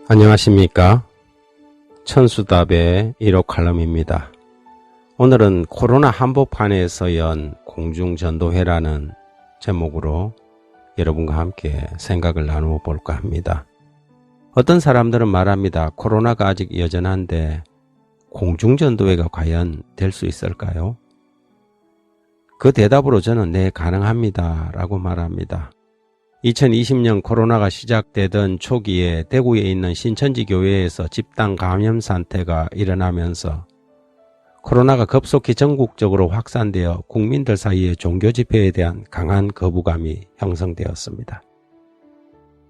안녕하십니까. 천수답의 1호 칼럼입니다. 오늘은 코로나 한복판에서 연 공중전도회라는 제목으로 여러분과 함께 생각을 나누어 볼까 합니다. 어떤 사람들은 말합니다. 코로나가 아직 여전한데 공중전도회가 과연 될 수 있을까요? 그 대답으로 저는 네, 가능합니다 라고 말합니다. 2020년 코로나가 시작되던 초기에 대구에 있는 신천지 교회에서 집단 감염 사태가 일어나면서 코로나가 급속히 전국적으로 확산되어 국민들 사이에 종교 집회에 대한 강한 거부감이 형성되었습니다.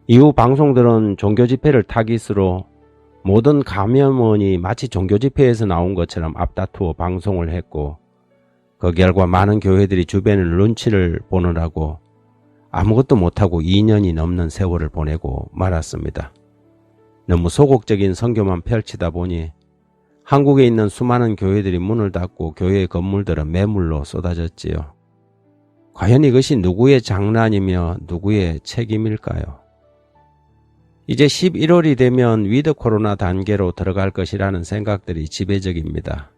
이후 방송들은 종교 집회를 타깃으로 모든 감염원이 마치 종교 집회에서 나온 것처럼 앞다투어 방송을 했고, 그 결과 많은 교회들이 주변의 눈치를 보느라고 아무것도 못하고 2년이 넘는 세월을 보내고 말았습니다. 너무 소극적인 선교만 펼치다 보니 한국에 있는 수많은 교회들이 문을 닫고 교회의 건물들은 매물로 쏟아졌지요. 과연 이것이 누구의 장난이며 누구의 책임일까요? 이제 11월이 되면 위드 코로나 단계로 들어갈 것이라는 생각들이 지배적입니다.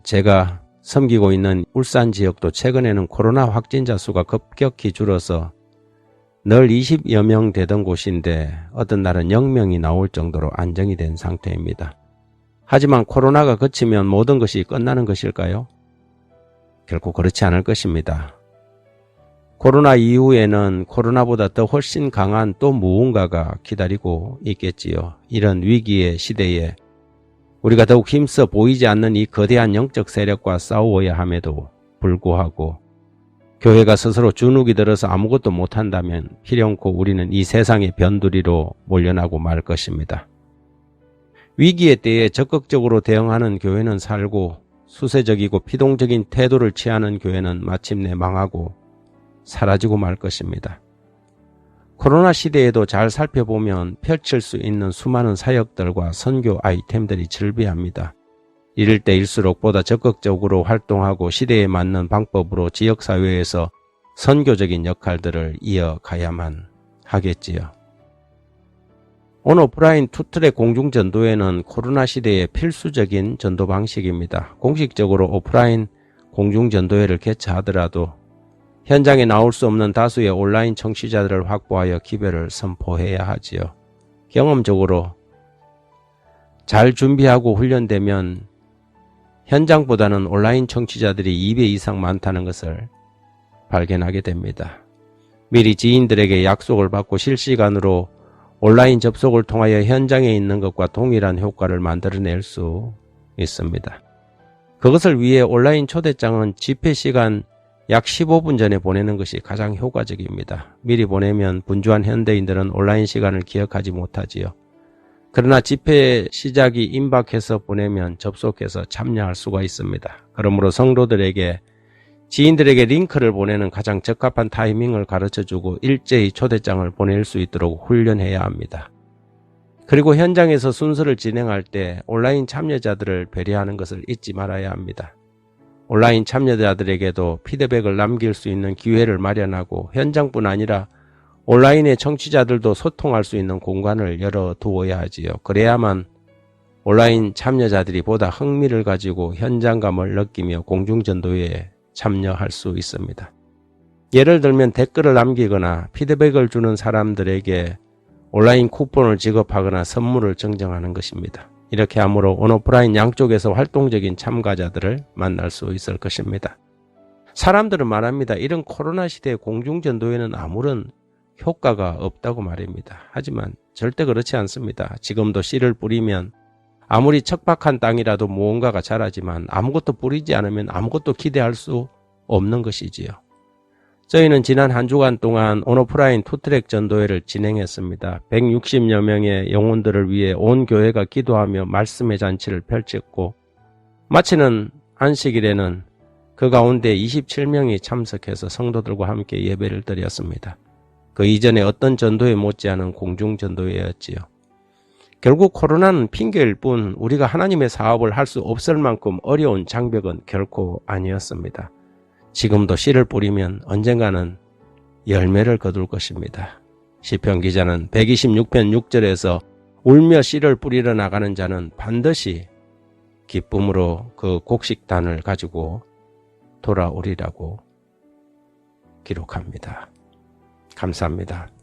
제가 섬기고 있는 울산 지역도 최근에는 코로나 확진자 수가 급격히 줄어서 늘 20여 명 되던 곳인데 어떤 날은 0명이 나올 정도로 안정이 된 상태입니다. 하지만 코로나가 그치면 모든 것이 끝나는 것일까요? 결코 그렇지 않을 것입니다. 코로나 이후에는 코로나보다 더 훨씬 강한 또 무언가가 기다리고 있겠지요. 이런 위기의 시대에 우리가 더욱 힘써 보이지 않는 이 거대한 영적 세력과 싸워야 함에도 불구하고 교회가 스스로 주눅이 들어서 아무것도 못한다면 필연코 우리는 이 세상의 변두리로 몰려나고 말 것입니다. 위기의 때에 적극적으로 대응하는 교회는 살고 수세적이고 피동적인 태도를 취하는 교회는 마침내 망하고 사라지고 말 것입니다. 코로나 시대에도 잘 살펴보면 펼칠 수 있는 수많은 사역들과 선교 아이템들이 즐비합니다. 이럴 때일수록 보다 적극적으로 활동하고 시대에 맞는 방법으로 지역사회에서 선교적인 역할들을 이어가야만 하겠지요. 온 오프라인 투트랙 공중전도회는 코로나 시대의 필수적인 전도 방식입니다. 공식적으로 오프라인 공중전도회를 개최하더라도 현장에 나올 수 없는 다수의 온라인 청취자들을 확보하여 기별을 선포해야 하지요. 경험적으로 잘 준비하고 훈련되면 현장보다는 온라인 청취자들이 2배 이상 많다는 것을 발견하게 됩니다. 미리 지인들에게 약속을 받고 실시간으로 온라인 접속을 통하여 현장에 있는 것과 동일한 효과를 만들어낼 수 있습니다. 그것을 위해 온라인 초대장은 집회 시간 약 15분 전에 보내는 것이 가장 효과적입니다. 미리 보내면 분주한 현대인들은 온라인 시간을 기억하지 못하지요. 그러나 집회 시작이 임박해서 보내면 접속해서 참여할 수가 있습니다. 그러므로 성도들에게 지인들에게 링크를 보내는 가장 적합한 타이밍을 가르쳐주고 일제히 초대장을 보낼 수 있도록 훈련해야 합니다. 그리고 현장에서 순서를 진행할 때 온라인 참여자들을 배려하는 것을 잊지 말아야 합니다. 온라인 참여자들에게도 피드백을 남길 수 있는 기회를 마련하고 현장뿐 아니라 온라인의 청취자들도 소통할 수 있는 공간을 열어두어야 하지요. 그래야만 온라인 참여자들이 보다 흥미를 가지고 현장감을 느끼며 공중전도회에 참여할 수 있습니다. 예를 들면 댓글을 남기거나 피드백을 주는 사람들에게 온라인 쿠폰을 지급하거나 선물을 증정하는 것입니다. 이렇게 함으로 온오프라인 양쪽에서 활동적인 참가자들을 만날 수 있을 것입니다. 사람들은 말합니다. 이런 코로나 시대의 공중전도회는 아무런 효과가 없다고 말입니다. 하지만 절대 그렇지 않습니다. 지금도 씨를 뿌리면 아무리 척박한 땅이라도 무언가가 자라지만 아무것도 뿌리지 않으면 아무것도 기대할 수 없는 것이지요. 저희는 지난 한 주간 동안 온오프라인 투트랙 전도회를 진행했습니다. 160여 명의 영혼들을 위해 온 교회가 기도하며 말씀의 잔치를 펼쳤고 마치는 안식일에는 그 가운데 27명이 참석해서 성도들과 함께 예배를 드렸습니다. 그 이전에 어떤 전도회 못지않은 공중전도회였지요. 결국 코로나는 핑계일 뿐 우리가 하나님의 사업을 할 수 없을 만큼 어려운 장벽은 결코 아니었습니다. 지금도 씨를 뿌리면 언젠가는 열매를 거둘 것입니다. 시편 기자는 126편 6절에서 울며 씨를 뿌리러 나가는 자는 반드시 기쁨으로 그 곡식단을 가지고 돌아오리라고 기록합니다. 감사합니다.